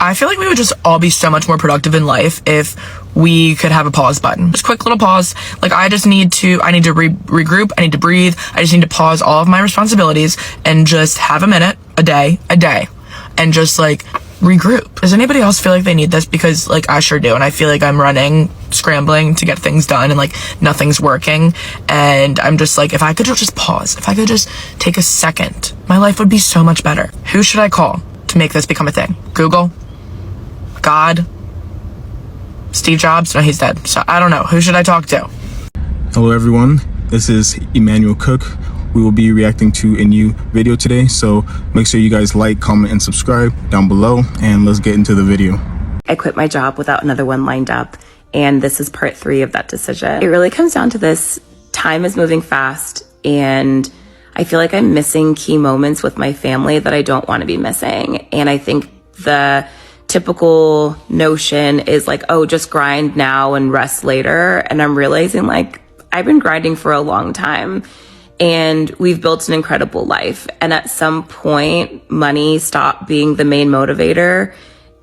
I feel like we would just all be so much more productive in life if we could have a pause button. Just quick little pause. Like, I need to regroup. I need to breathe. I just need to pause all of my responsibilities and just have a minute, a day, and just like regroup. Does anybody else feel like they need this? Because like I sure do. And I feel like I'm scrambling to get things done and like nothing's working. And I'm just like, if I could just pause, if I could just take a second, my life would be so much better. Who should I call to make this become a thing? Google? God? Steve Jobs? No, he's dead. So I don't know. Who should I talk to? Hello everyone, this is Emmanuel Cook. We will be reacting to a new video today, so make sure you guys like, comment, and subscribe down below, and let's get into the video. I quit my job without another one lined up, and this is part 3 of that decision. It really comes down to this: time is moving fast, and I feel like I'm missing key moments with my family that I don't want to be missing. And I think the typical notion is like, oh, just grind now and rest later. And I'm realizing like I've been grinding for a long time and we've built an incredible life. And at some point, money stopped being the main motivator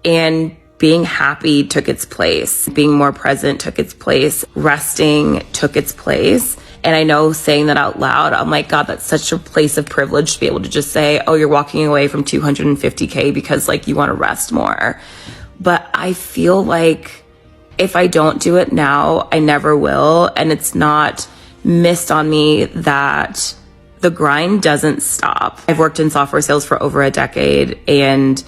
and being happy took its place. Being more present took its place. Resting took its place. And I know saying that out loud, I'm like, God, that's such a place of privilege to be able to just say, oh, you're walking away from 250K because like you want to rest more. But I feel like if I don't do it now, I never will. And it's not missed on me that the grind doesn't stop. I've worked in software sales for over a decade and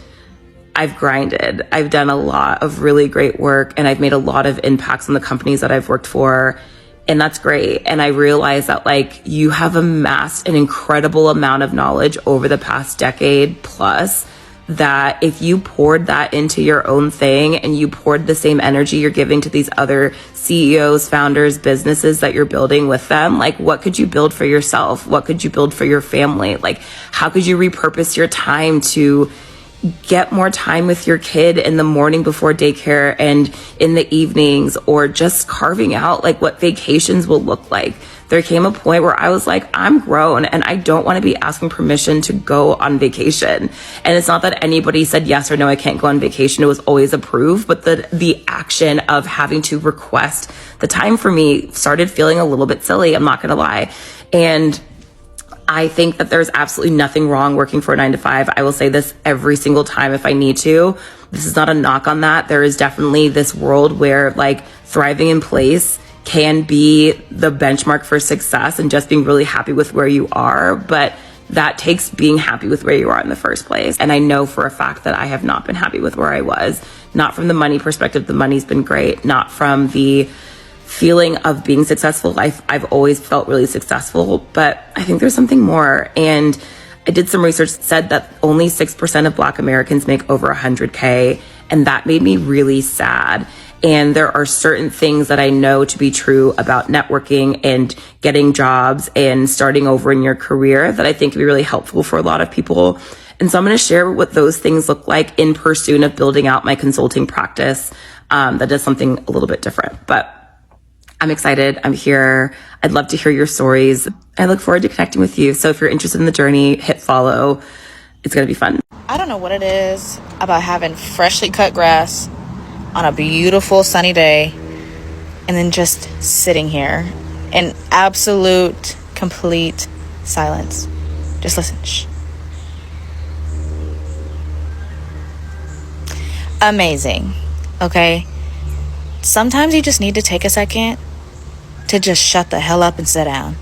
I've grinded. I've done a lot of really great work and I've made a lot of impacts on the companies that I've worked for. And that's great. And I realize that like you have amassed an incredible amount of knowledge over the past decade plus, that if you poured that into your own thing and you poured the same energy you're giving to these other CEOs, founders, businesses that you're building with them, like what could you build for yourself? What could you build for your family? Like how could you repurpose your time to get more time with your kid in the morning before daycare and in the evenings, or just carving out like what vacations will look like? There came a point where I was like, I'm grown and I don't want to be asking permission to go on vacation. And it's not that anybody said yes or no, I can't go on vacation. It was always approved, but the action of having to request the time for me started feeling a little bit silly. I'm not going to lie. And I think that there's absolutely nothing wrong working for a 9-to-5. I will say this every single time if I need to. This is not a knock on that. There is definitely this world where like thriving in place can be the benchmark for success and just being really happy with where you are. But that takes being happy with where you are in the first place. And I know for a fact that I have not been happy with where I was. Not from the money perspective. The money's been great. Not from the feeling of being successful. I've always felt really successful, but I think there's something more. And I did some research that said that only 6% of Black Americans make over 100K. And that made me really sad. And there are certain things that I know to be true about networking and getting jobs and starting over in your career that I think can be really helpful for a lot of people. And so I'm going to share what those things look like in pursuit of building out my consulting practice that does something a little bit different. But I'm excited. I'm here. I'd love to hear your stories. I look forward to connecting with you. So if you're interested in the journey, hit follow. It's going to be fun. I don't know what it is about having freshly cut grass on a beautiful sunny day and then just sitting here in absolute, complete silence. Just listen. Shh. Amazing. Okay? Sometimes you just need to take a second to just shut the hell up and sit down.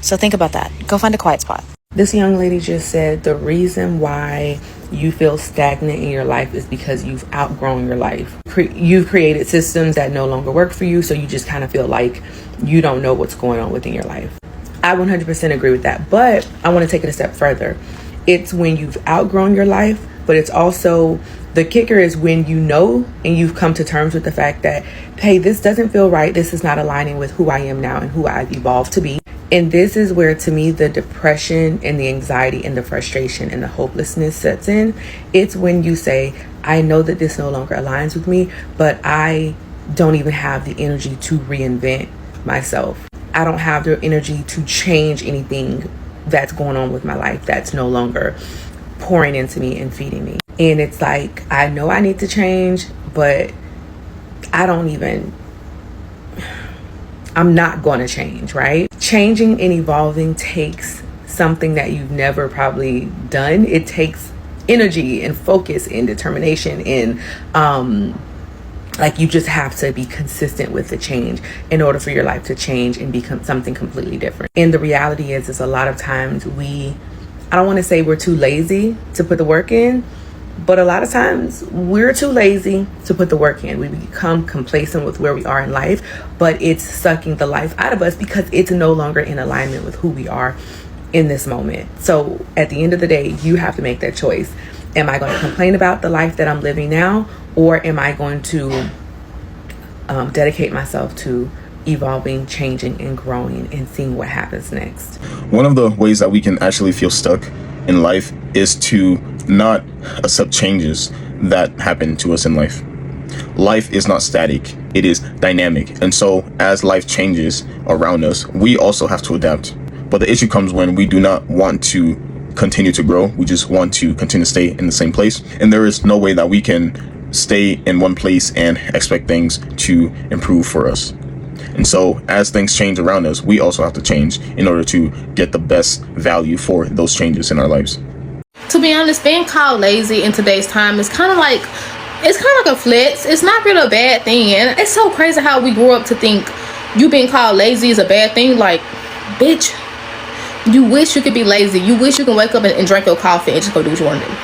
So think about that. Go find a quiet spot. This young lady just said the reason why you feel stagnant in your life is because you've outgrown your life. You've created systems that no longer work for you, so you just kind of feel like you don't know what's going on within your life. I 100% agree with that, but I want to take it a step further. It's when you've outgrown your life, but it's also, the kicker is when you know and you've come to terms with the fact that, hey, this doesn't feel right. This is not aligning with who I am now and who I've evolved to be. And this is where, to me, the depression and the anxiety and the frustration and the hopelessness sets in. It's when you say, I know that this no longer aligns with me, but I don't even have the energy to reinvent myself. I don't have the energy to change anything that's going on with my life that's no longer pouring into me and feeding me. And it's like, I know I need to change, but I'm not going to change, right? Changing and evolving takes something that you've never probably done. It takes energy and focus and determination, and like, you just have to be consistent with the change in order for your life to change and become something completely different. And the reality is a lot of times I don't want to say we're too lazy to put the work in, but a lot of times we're too lazy to put the work in. We become complacent with where we are in life, but it's sucking the life out of us because it's no longer in alignment with who we are in this moment. So at the end of the day, you have to make that choice. Am I going to complain about the life that I'm living now, or am I going to dedicate myself to evolving, changing, and growing and seeing what happens next? One of the ways that we can actually feel stuck in life is to not accept changes that happen to us in life. Life is not static, it is dynamic. And so as life changes around us, we also have to adapt. But the issue comes when we do not want to continue to grow. We just want to continue to stay in the same place. And there is no way that we can stay in one place and expect things to improve for us. And so as things change around us, we also have to change in order to get the best value for those changes in our lives. To be honest, being called lazy in today's time is kind of like a flex. It's not really a bad thing. And it's so crazy how we grew up to think you being called lazy is a bad thing. Like, bitch, you wish you could be lazy. You wish you can wake up and drink your coffee and just go do what you want to do.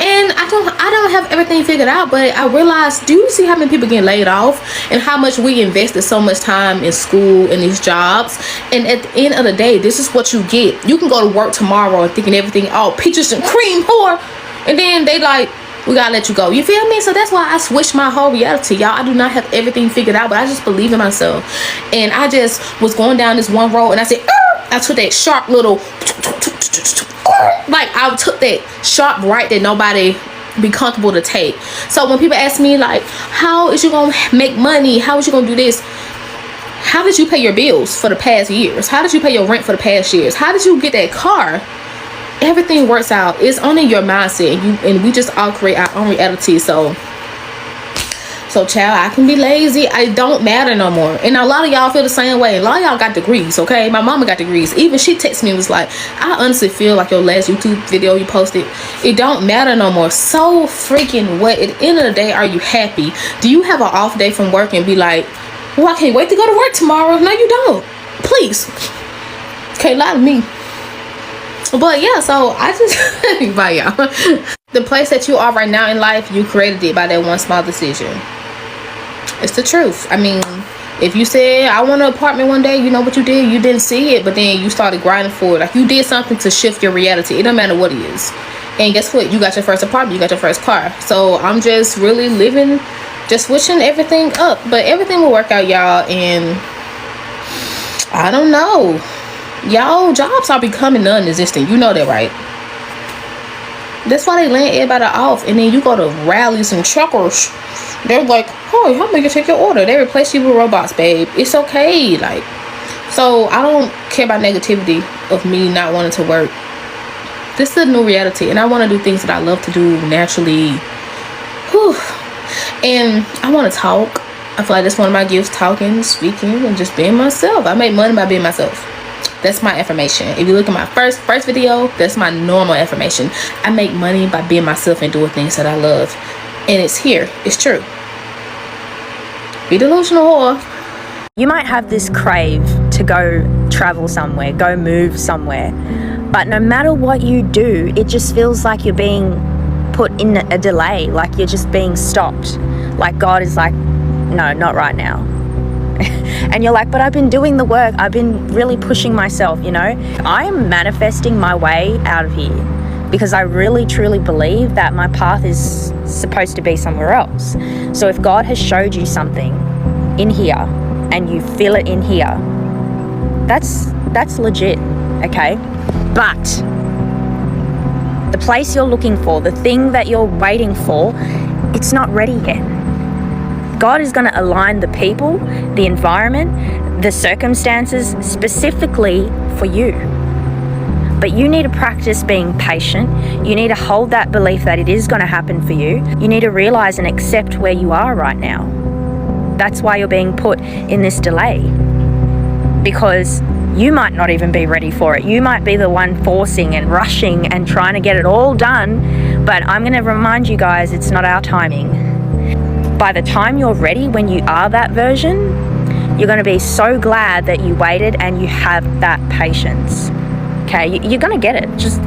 And I don't have everything figured out, but I realized, do you see how many people getting laid off and how much we invested so much time in school and these jobs? And at the end of the day, this is what you get. You can go to work tomorrow and thinking everything, oh, peaches and cream whore, and then they like, we gotta let you go. You feel me? So that's why I switched my whole reality, y'all. I do not have everything figured out, but I just believe in myself. And I just was going down this one road and I said, I took that sharp little, like, I took that sharp right that nobody be comfortable to take. So when people ask me, like, how is you gonna make money? How is you gonna do this? How did you pay your bills for the past years? How did you pay your rent for the past years? How did you get that car? Everything works out. It's only your mindset, and we just all create our own reality. So child, I can be lazy. I don't matter no more. And a lot of y'all feel the same way. A lot of y'all got degrees, okay? My mama got degrees. Even she texted me and was like, I honestly feel like your last YouTube video you posted, it don't matter no more. So freaking what? At the end of the day, are you happy? Do you have an off day from work and be like, well, I can't wait to go to work tomorrow? No, you don't. Please. Can't lie to me. But yeah, so I just, bye y'all. The place that you are right now in life, you created it by that one small decision. It's the truth. I mean, if you said, I want an apartment one day, you know what you did? You didn't see it, but then you started grinding for it. Like, you did something to shift your reality. It don't matter what it is. And guess what? You got your first apartment. You got your first car. So I'm just really living, just switching everything up. But everything will work out, y'all. And I don't know. Y'all, jobs are becoming non-existent. You know that, right? That's why they land everybody off. And then you go to rallies and truckers. They're like, oh, how am I gonna take your order? They replace you with robots, babe. It's okay. Like, so I don't care about negativity of me not wanting to work. This is a new reality, and I want to do things that I love to do naturally. Whew. And I want to talk. I feel like that's one of my gifts, talking, speaking, and just being myself. I make money by being myself. That's my affirmation. If you look at my first video, that's my normal affirmation. I make money by being myself and doing things that I love. And it's here. It's true. Be delusional whore. You might have this crave to go travel somewhere, go move somewhere. But no matter what you do, it just feels like you're being put in a delay, like you're just being stopped. Like God is like, no, not right now. And you're like, but I've been doing the work. I've been really pushing myself, you know. I am manifesting my way out of here because I really, truly believe that my path is supposed to be somewhere else. So if God has showed you something in here and you feel it in here, that's legit, okay? But the place you're looking for, the thing that you're waiting for, it's not ready yet. God is going to align the people, the environment, the circumstances specifically for you. But you need to practice being patient. You need to hold that belief that it is going to happen for you. You need to realize and accept where you are right now. That's why you're being put in this delay, because you might not even be ready for it. You might be the one forcing and rushing and trying to get it all done. But I'm going to remind you guys, it's not our timing. By the time you're ready, when you are that version, you're going to be so glad that you waited and you have that patience. Okay, you're going to get it. Just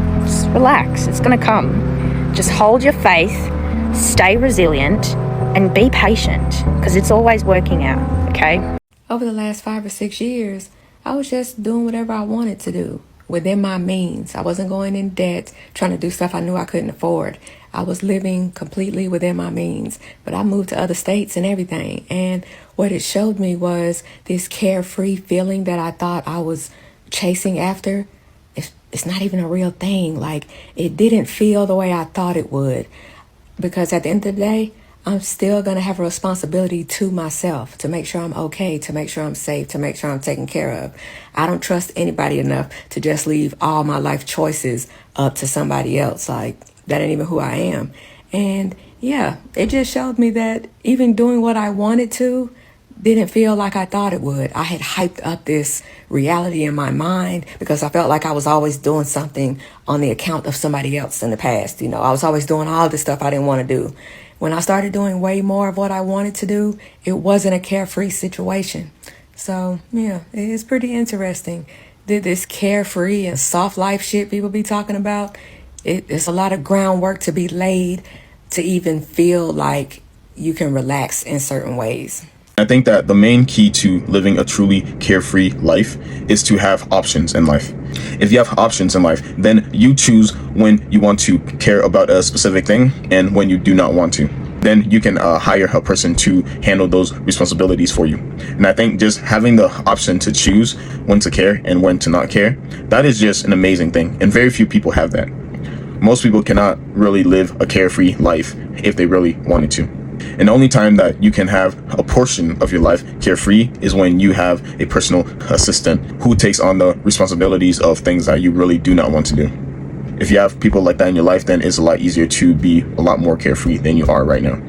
relax. It's going to come. Just hold your faith, stay resilient, and be patient, because it's always working out, okay? Over the last 5 or 6 years, I was just doing whatever I wanted to do within my means. I wasn't going in debt, trying to do stuff I knew I couldn't afford. I was living completely within my means, but I moved to other states and everything. And what it showed me was this carefree feeling that I thought I was chasing after. It's not even a real thing. Like, it didn't feel the way I thought it would, because at the end of the day, I'm still going to have a responsibility to myself to make sure I'm okay, to make sure I'm safe, to make sure I'm taken care of. I don't trust anybody enough to just leave all my life choices up to somebody else. Like, that ain't even who I am. And yeah, it just showed me that even doing what I wanted to didn't feel like I thought it would. I had hyped up this reality in my mind because I felt like I was always doing something on the account of somebody else in the past. You know, I was always doing all the stuff I didn't want to do. When I started doing way more of what I wanted to do, it wasn't a carefree situation. So yeah, it is pretty interesting. This carefree and soft life shit people be talking about, it's a lot of groundwork to be laid to even feel like you can relax in certain ways. I think that the main key to living a truly carefree life is to have options in life. If you have options in life, then you choose when you want to care about a specific thing and when you do not want to. Then you can hire a person to handle those responsibilities for you. And I think just having the option to choose when to care and when to not care, that is just an amazing thing. And very few people have that. Most people cannot really live a carefree life if they really wanted to. And the only time that you can have a portion of your life carefree is when you have a personal assistant who takes on the responsibilities of things that you really do not want to do. If you have people like that in your life, then it's a lot easier to be a lot more carefree than you are right now.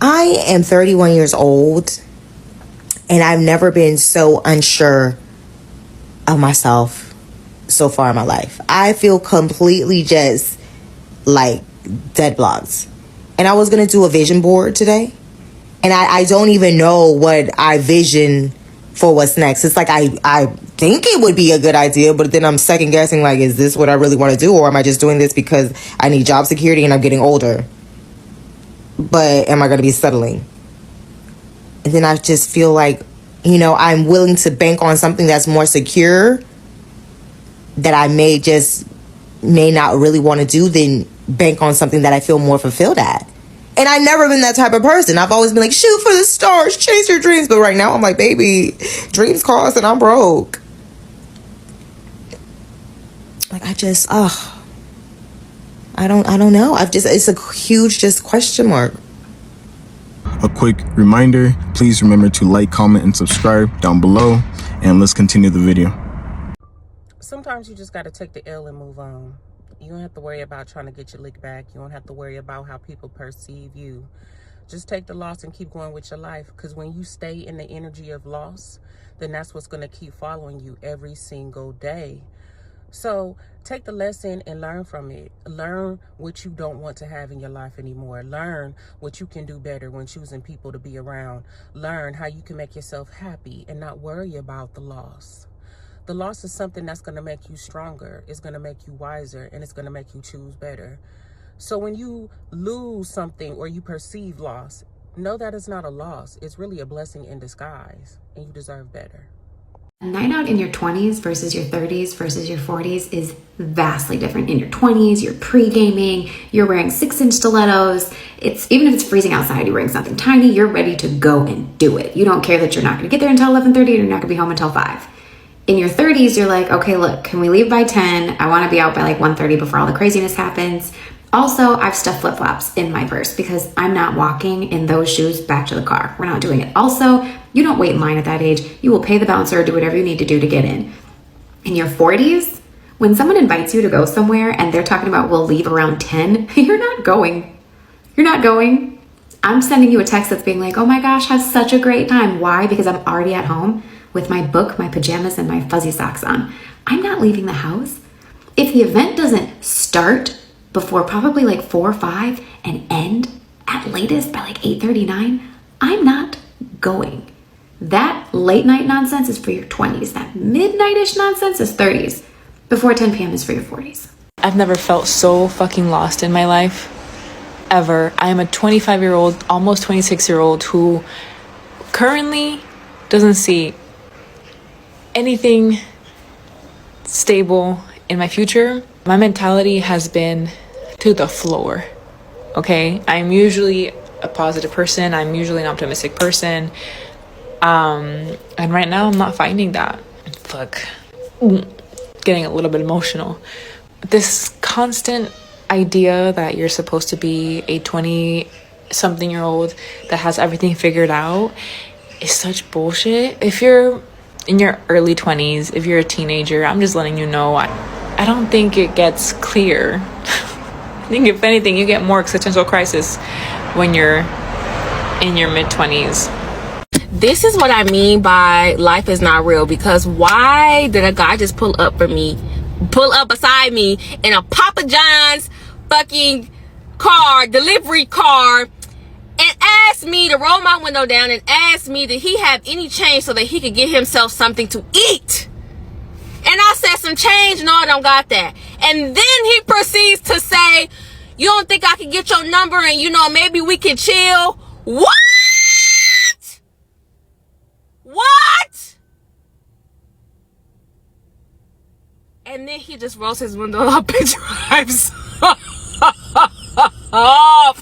I am 31 years old, and I've never been so unsure of myself so far in my life. I feel completely just like dead blocked. And I was going to do a vision board today, and I don't even know what I vision for what's next. It's like I think it would be a good idea, but then I'm second guessing, like, is this what I really want to do, or am I just doing this because I need job security and I'm getting older? But am I going to be settling? And then I just feel like, you know, I'm willing to bank on something that's more secure that I may not really want to do than bank on something that I feel more fulfilled at. And I've never been that type of person. I've always been like, shoot for the stars, chase your dreams. But right now I'm like, baby, dreams cost and I'm broke. Like, I don't know. It's a huge just question mark. A quick reminder, please remember to like, comment, and subscribe down below. And let's continue the video. Sometimes you just got to take the L and move on. You don't have to worry about trying to get your lick back. You don't have to worry about how people perceive you. Just take the loss and keep going with your life. Because when you stay in the energy of loss, then that's what's going to keep following you every single day. So take the lesson and learn from it. Learn what you don't want to have in your life anymore. Learn what you can do better when choosing people to be around. Learn how you can make yourself happy and not worry about the loss. The loss is something that's going to make you stronger. It's going to make you wiser, and it's going to make you choose better. So when you lose something or you perceive loss, know that it's not a loss. It's really a blessing in disguise, and you deserve better. A night out in your 20s versus your 30s versus your 40s is vastly different. In your 20s, you're pre-gaming, you're wearing 6-inch stilettos. Even if it's freezing outside, you're wearing something tiny, you're ready to go and do it. You don't care that you're not going to get there until 11:30 and you're not going to be home until 5. In your 30s, you're like, okay, look, can we leave by 10? I want to be out by like 1:30 before all the craziness happens. Also, I've stuffed flip-flops in my purse because I'm not walking in those shoes back to the car. We're not doing it. Also, you don't wait in line at that age. You will pay the bouncer or do whatever you need to do to get in. In your 40s, when someone invites you to go somewhere and they're talking about we'll leave around 10, you're not going. You're not going. I'm sending you a text that's being like, oh my gosh, have such a great time. Why? Because I'm already at home with my book, my pajamas, and my fuzzy socks on. I'm not leaving the house. If the event doesn't start before probably like 4 or 5 and end at latest by like 8:39, I'm not going. That late night nonsense is for your 20s. That midnight-ish nonsense is 30s. Before 10 p.m. is for your 40s. I've never felt so fucking lost in my life, ever. I am a 25-year-old, almost 26-year-old who currently doesn't see anything stable in my future. My mentality has been to the floor, okay? I'm usually a positive person. I'm usually an optimistic person. And right now I'm not finding that. Fuck. Getting a little bit emotional. This constant idea that you're supposed to be a 20-something-year-old that has everything figured out is such bullshit. If you're in your early 20s, if you're a teenager, I'm just letting you know, I don't think it gets clear. I think if anything, you get more existential crisis when you're in your mid-20s. This is what I mean by life is not real, because why did a guy just pull up beside me in a Papa John's fucking car, delivery car, and ask me to roll my window down and ask me did he have any change so that he could get himself something to eat? And I said, some change? No, I don't got that. And then he proceeds to say, you don't think I could get your number and maybe we can chill? What? What? And then he just rolls his window up and drives off.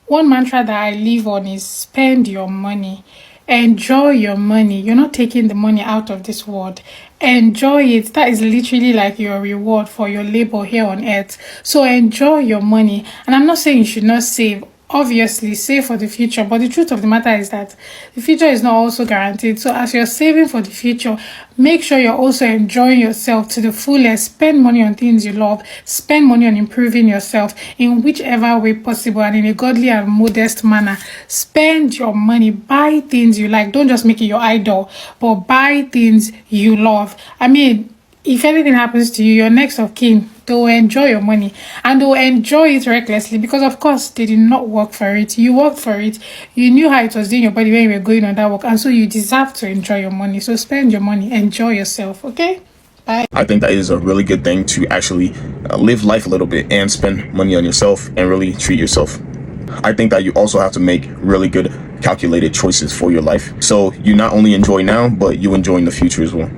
One mantra that I live on is spend your money. Enjoy your money. You're not taking the money out of this world. Enjoy it. That is literally like your reward for your labor here on earth. So enjoy your money. And I'm not saying you should not save. Obviously, save for the future, but the truth of the matter is that the future is not also guaranteed. So as you're saving for the future, make sure you're also enjoying yourself to the fullest. Spend money on things you love. Spend money on improving yourself in whichever way possible and in a godly and modest manner. Spend your money. Buy things you like. Don't just make it your idol, but buy things you love. I mean, if anything happens to you, your next of kin, they will enjoy your money and they will enjoy it recklessly because, of course, they did not work for it. You worked for it. You knew how it was doing your body when you were going on that work, and so you deserve to enjoy your money. So spend your money. Enjoy yourself, okay? Bye. I think that is a really good thing to actually live life a little bit and spend money on yourself and really treat yourself. I think that you also have to make really good calculated choices for your life. So you not only enjoy now, but you enjoy in the future as well.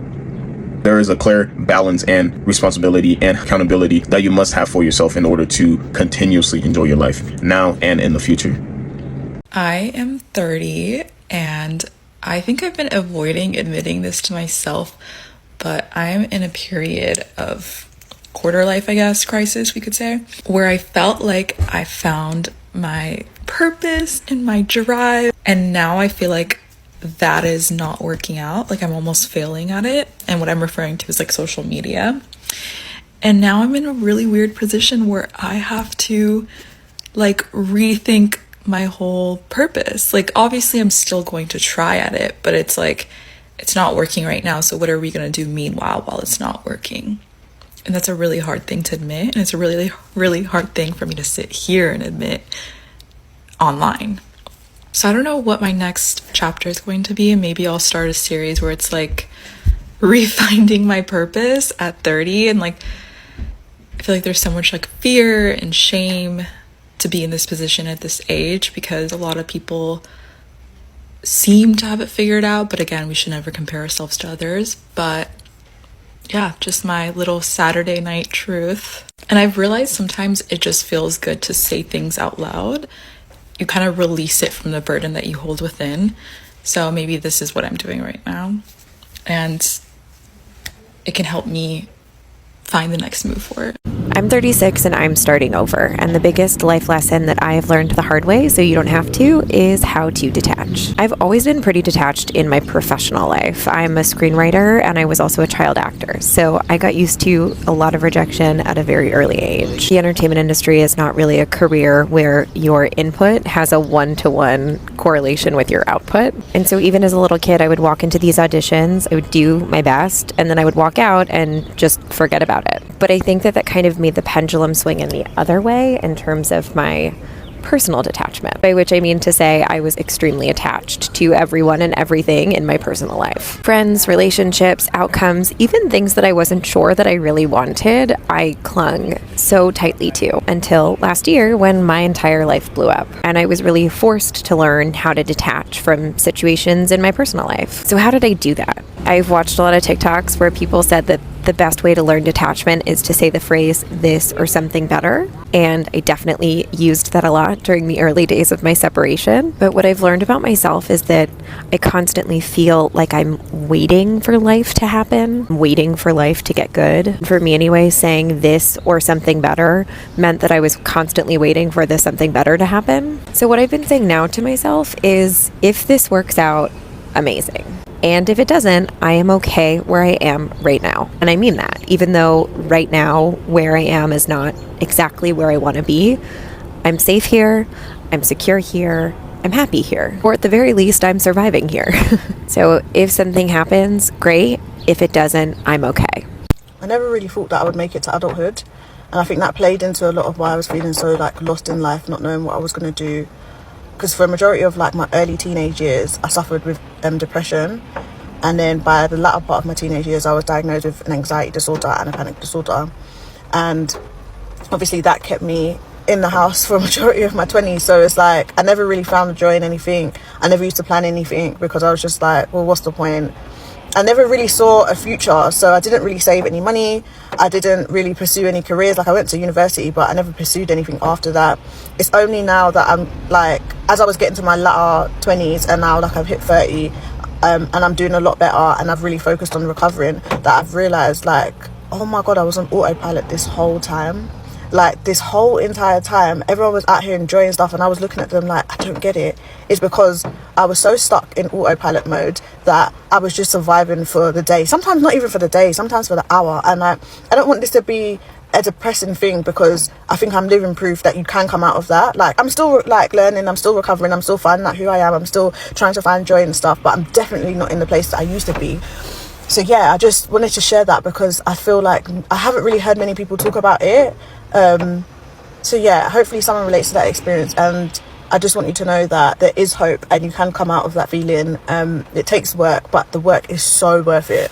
There is a clear balance and responsibility and accountability that you must have for yourself in order to continuously enjoy your life now and in the future. I am 30 and I think I've been avoiding admitting this to myself, but I'm in a period of quarter life, I guess, crisis, we could say, where I felt like I found my purpose and my drive, and now I feel like that is not working out. Like I'm almost failing at it. And what I'm referring to is like social media. And now I'm in a really weird position where I have to like rethink my whole purpose. Like obviously I'm still going to try at it, but it's like, it's not working right now. So what are we going to do meanwhile while it's not working? And that's a really hard thing to admit. And it's a really, really hard thing for me to sit here and admit online. So I don't know what my next chapter is going to be, and maybe I'll start a series where it's like refinding my purpose at 30, and like I feel like there's so much like fear and shame to be in this position at this age because a lot of people seem to have it figured out, but again, we should never compare ourselves to others. But yeah, just my little Saturday night truth. And I've realized sometimes it just feels good to say things out loud. You kind of release it from the burden that you hold within. So maybe this is what I'm doing right now. And it can help me find the next move for it. I'm 36 and I'm starting over, and the biggest life lesson that I have learned the hard way, so you don't have to, is how to detach. I've always been pretty detached in my professional life. I'm a screenwriter and I was also a child actor, so I got used to a lot of rejection at a very early age. The entertainment industry is not really a career where your input has a one-to-one correlation with your output, and so even as a little kid, I would walk into these auditions, I would do my best, and then I would walk out and just forget about it. But I think that kind of made the pendulum swing in the other way in terms of my personal detachment, by which I mean to say I was extremely attached to everyone and everything in my personal life. Friends, relationships, outcomes, even things that I wasn't sure that I really wanted, I clung so tightly to until last year when my entire life blew up and I was really forced to learn how to detach from situations in my personal life. So how did I do that? I've watched a lot of TikToks where people said that the best way to learn detachment is to say the phrase this or something better, and I definitely used that a lot during the early days of my separation. But what I've learned about myself is that I constantly feel like I'm waiting for life to happen, waiting for life to get good. For me anyway, saying this or something better meant that I was constantly waiting for this something better to happen. So what I've been saying now to myself is, if this works out, amazing. And if it doesn't, I am okay where I am right now. And I mean that, even though right now where I am is not exactly where I want to be. I'm safe here, I'm secure here, I'm happy here. Or at the very least, I'm surviving here. So if something happens, great. If it doesn't, I'm okay. I never really thought that I would make it to adulthood. And I think that played into a lot of why I was feeling so lost in life, not knowing what I was going to do. Because for a majority of my early teenage years, I suffered with depression. And then by the latter part of my teenage years, I was diagnosed with an anxiety disorder and a panic disorder. And obviously that kept me in the house for a majority of my 20s. So it's I never really found the joy in anything. I never used to plan anything because I was just well, what's the point? I never really saw a future, so I didn't really save any money. I didn't really pursue any careers. I went to university, but I never pursued anything after that. It's only now that I'm as I was getting to my latter 20s and now I've hit 30, and I'm doing a lot better and I've really focused on recovering, that I've realised oh my God, I was on autopilot this whole time. This whole entire time, everyone was out here enjoying stuff and I was looking at them I don't get it. It's because I was so stuck in autopilot mode that I was just surviving for the day. Sometimes not even for the day, sometimes for the hour. And I don't want this to be a depressing thing, because I think I'm living proof that you can come out of that. I'm still learning, I'm still recovering, I'm still finding out who I am, I'm still trying to find joy and stuff, but I'm definitely not in the place that I used to be. So yeah, I just wanted to share that because I feel I haven't really heard many people talk about it. So yeah, hopefully someone relates to that experience, and I just want you to know that there is hope and you can come out of that feeling. It takes work, but the work is so worth it.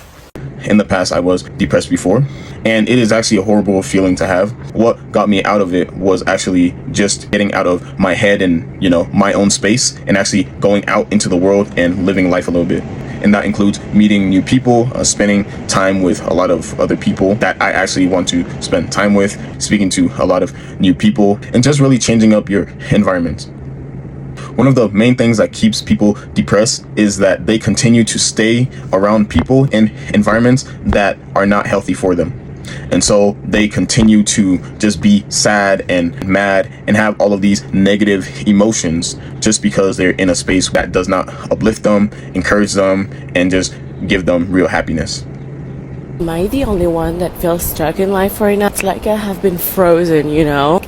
In the past, I was depressed before, and it is actually a horrible feeling to have. What got me out of it was actually just getting out of my head and, my own space, and actually going out into the world and living life a little bit. And that includes meeting new people, spending time with a lot of other people that I actually want to spend time with, speaking to a lot of new people, and just really changing up your environment. One of the main things that keeps people depressed is that they continue to stay around people in environments that are not healthy for them. And so they continue to just be sad and mad and have all of these negative emotions just because they're in a space that does not uplift them, encourage them, and just give them real happiness. Am I the only one that feels stuck in life right now? It's like I have been frozen,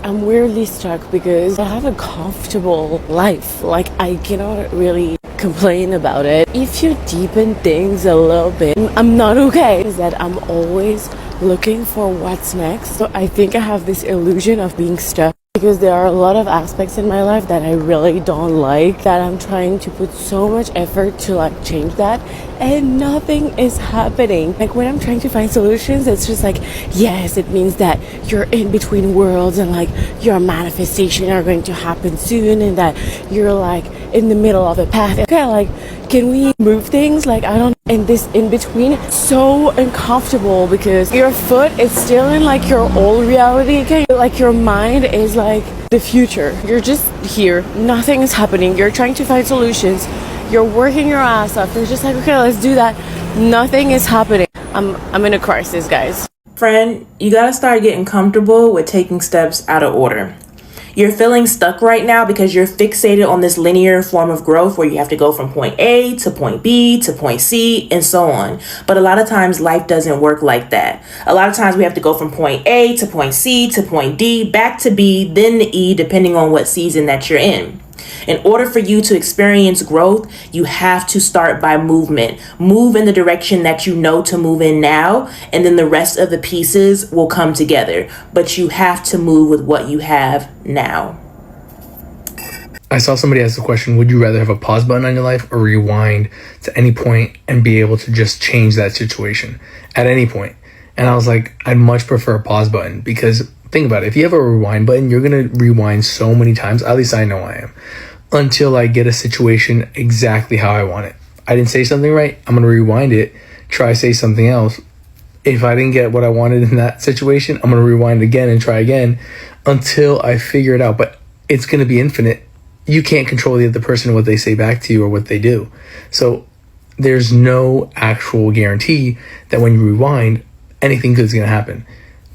I'm weirdly stuck because I have a comfortable life. I cannot really complain about it. If you deepen things a little bit, I'm not okay. Is that I'm always looking for what's next. So I think I have this illusion of being stuck, because there are a lot of aspects in my life that I really don't like, that I'm trying to put so much effort to change that, and nothing is happening. When I'm trying to find solutions, it's just yes, it means that you're in between worlds and your manifestation are going to happen soon, and that you're in the middle of a path. Okay, can we move things? I don't, and this in between, so uncomfortable because your foot is still in your old reality. Okay, your mind is the future. You're just here, nothing is happening. You're trying to find solutions, you're working your ass off. You're just okay, let's do that. Nothing is happening. I'm in a crisis, guys. friend, you gotta start getting comfortable with taking steps out of order. You're feeling stuck right now because you're fixated on this linear form of growth where you have to go from point A to point B to point C and so on. But a lot of times life doesn't work like that. A lot of times we have to go from point A to point C to point D, back to B, then to E, depending on what season that you're in. In order for you to experience growth, you have to start by movement. Move in the direction that you know to move in now, and then the rest of the pieces will come together. But you have to move with what you have now. I saw somebody ask the question, would you rather have a pause button on your life or rewind to any point and be able to just change that situation at any point? And I was like, I'd much prefer a pause button, because think about it. If you have a rewind button, you're going to rewind so many times, at least I know I am, until I get a situation exactly how I want it. I didn't say something right, I'm going to rewind it, try say something else. If I didn't get what I wanted in that situation, I'm going to rewind again and try again until I figure it out. But it's going to be infinite. You can't control the other person, what they say back to you or what they do. So there's no actual guarantee that when you rewind, anything good is going to happen.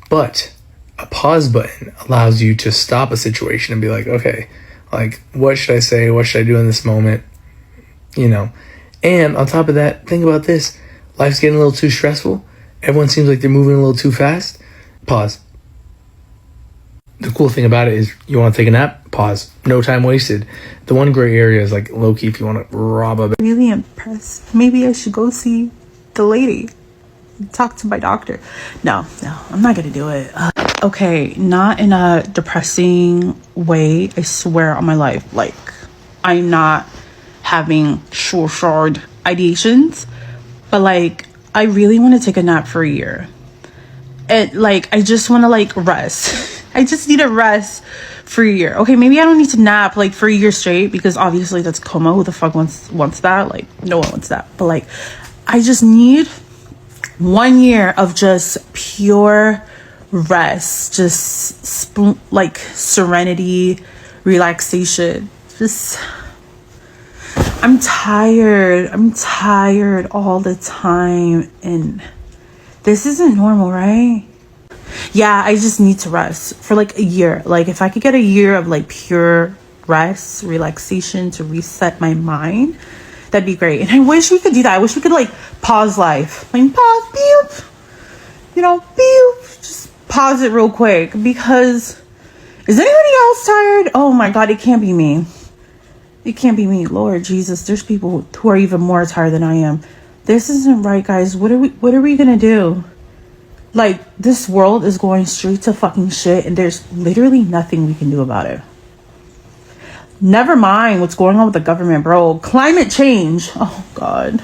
But a pause button allows you to stop a situation and be like, okay, like, what should I say? What should I do in this moment? You know, and on top of that, think about this. Life's getting a little too stressful. Everyone seems like they're moving a little too fast. Pause. The cool thing about it is you want to take a nap, pause. No time wasted. The one gray area is like low-key if you want to rob a... Really impressed. Maybe I should go see the lady. Talk to my doctor. No, I'm not gonna do it. Okay, not in a depressing way, I swear on my life. Like, I'm not having short ideations, but like, I really want to take a nap for a year. And like, I just want to like rest. I just need a rest for a year. Okay, maybe I don't need to nap like for a year straight, because obviously that's coma. Who the fuck wants that? Like, no one wants that. But like, I just need 1 year of just pure rest, just like serenity, relaxation. Just, I'm tired all the time, and this isn't normal, right? Yeah, I just need to rest for like a year. Like, if I could get a year of like pure rest, relaxation to reset my mind, that'd be great. And I wish we could do that. I wish we could like pause life. Like, pause, beep. You know, beep. Just pause it real quick. Because is anybody else tired? Oh my God, it can't be me. It can't be me. Lord Jesus, there's people who are even more tired than I am. This isn't right, guys. What are we gonna do? Like, this world is going straight to fucking shit, and there's literally nothing we can do about it. Never mind what's going on with the government, bro. Climate change. Oh, God.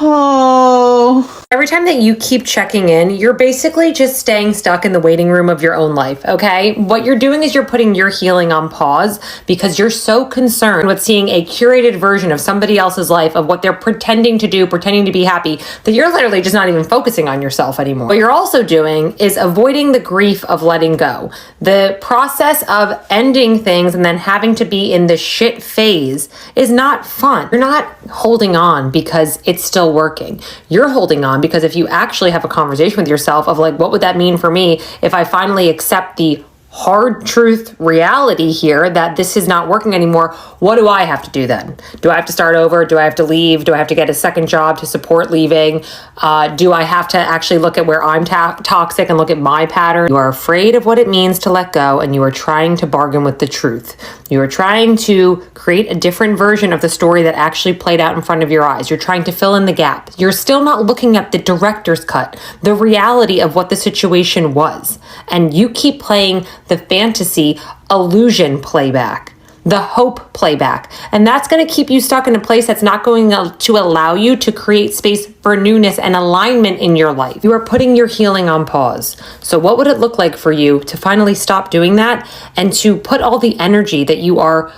Oh. Every time that you keep checking in, you're basically just staying stuck in the waiting room of your own life, okay? What you're doing is you're putting your healing on pause because you're so concerned with seeing a curated version of somebody else's life, of what they're pretending to do, pretending to be happy, that you're literally just not even focusing on yourself anymore. What you're also doing is avoiding the grief of letting go. The process of ending things and then having to be in the shit phase is not fun. You're not holding on because it's still working. You're holding on because if you actually have a conversation with yourself of like, what would that mean for me if I finally accept the hard truth reality here that this is not working anymore? What do I have to do then? Do I have to start over? Do I have to leave? Do I have to get a second job to support leaving? Do I have to actually look at where I'm toxic and look at my pattern? You are afraid of what it means to let go, and you are trying to bargain with the truth. You are trying to create a different version of the story that actually played out in front of your eyes. You're trying to fill in the gap. You're still not looking at the director's cut, the reality of what the situation was. And you keep playing the fantasy illusion playback, the hope playback. And that's going to keep you stuck in a place that's not going to allow you to create space for newness and alignment in your life. You are putting your healing on pause. So what would it look like for you to finally stop doing that and to put all the energy that you are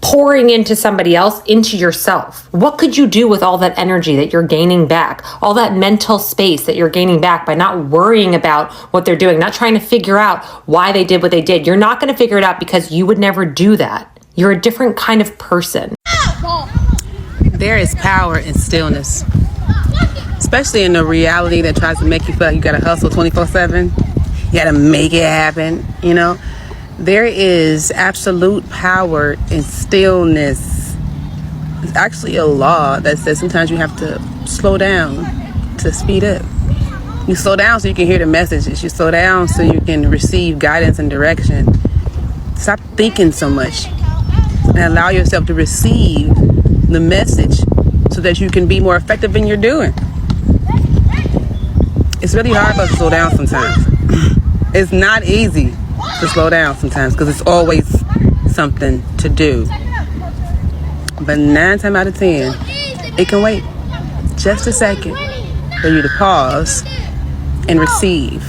pouring into somebody else into yourself? What could you do with all that energy that you're gaining back, all that mental space that you're gaining back by not worrying about what they're doing, not trying to figure out why they did what they did? You're not going to figure it out because you would never do that. You're a different kind of person. There is power in stillness. especially in the reality that tries to make you feel like you gotta hustle 24/7. You gotta make it happen, you know. There is absolute power in stillness. It's actually a law that says sometimes you have to slow down to speed up. You slow down so you can hear the messages. You slow down so you can receive guidance and direction. Stop thinking so much and allow yourself to receive the message so that you can be more effective in your doing. It's really hard for us to slow down sometimes. It's not easy to slow down sometimes because it's always something to do. But 9 times out of 10, it can wait just a second for you to pause and receive.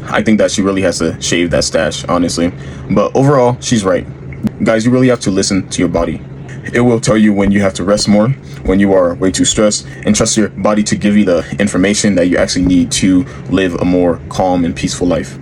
I think that she really has to shave that stash, honestly. But overall, she's right. Guys, you really have to listen to your body. It will tell you when you have to rest more, when you are way too stressed, and trust your body to give you the information that you actually need to live a more calm and peaceful life.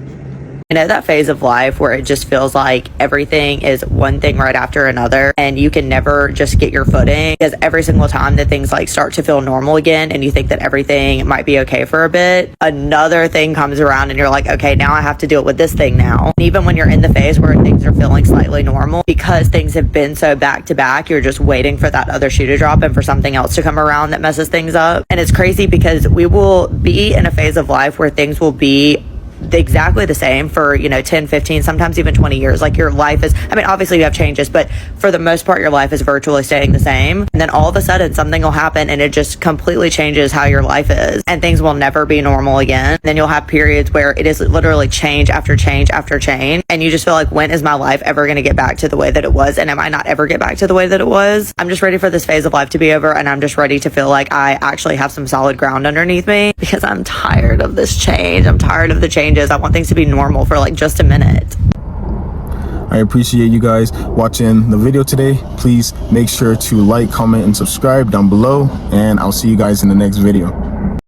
You know that phase of life where it just feels like everything is one thing right after another and you can never just get your footing, because every single time that things like start to feel normal again and you think that everything might be okay for a bit, another thing comes around and you're like, okay, now I have to deal with this thing now. And even when you're in the phase where things are feeling slightly normal, because things have been so back to back, you're just waiting for that other shoe to drop and for something else to come around that messes things up. And it's crazy because we will be in a phase of life where things will be exactly the same for 10, 15, sometimes even 20 years. Like your life is, I mean, obviously you have changes, but for the most part your life is virtually staying the same. And then all of a sudden something will happen and it just completely changes how your life is and things will never be normal again. Then you'll have periods where it is literally change after change after change and you just feel like, when is my life ever going to get back to the way that it was? And am I not ever get back to the way that it was? I'm just ready for this phase of life to be over, and I'm just ready to feel like I actually have some solid ground underneath me, because I'm tired of this change. I'm tired of the changes. I want things to be normal for like just a minute. I appreciate you guys watching the video today. Please make sure to like, comment, and subscribe down below, and I'll see you guys in the next video.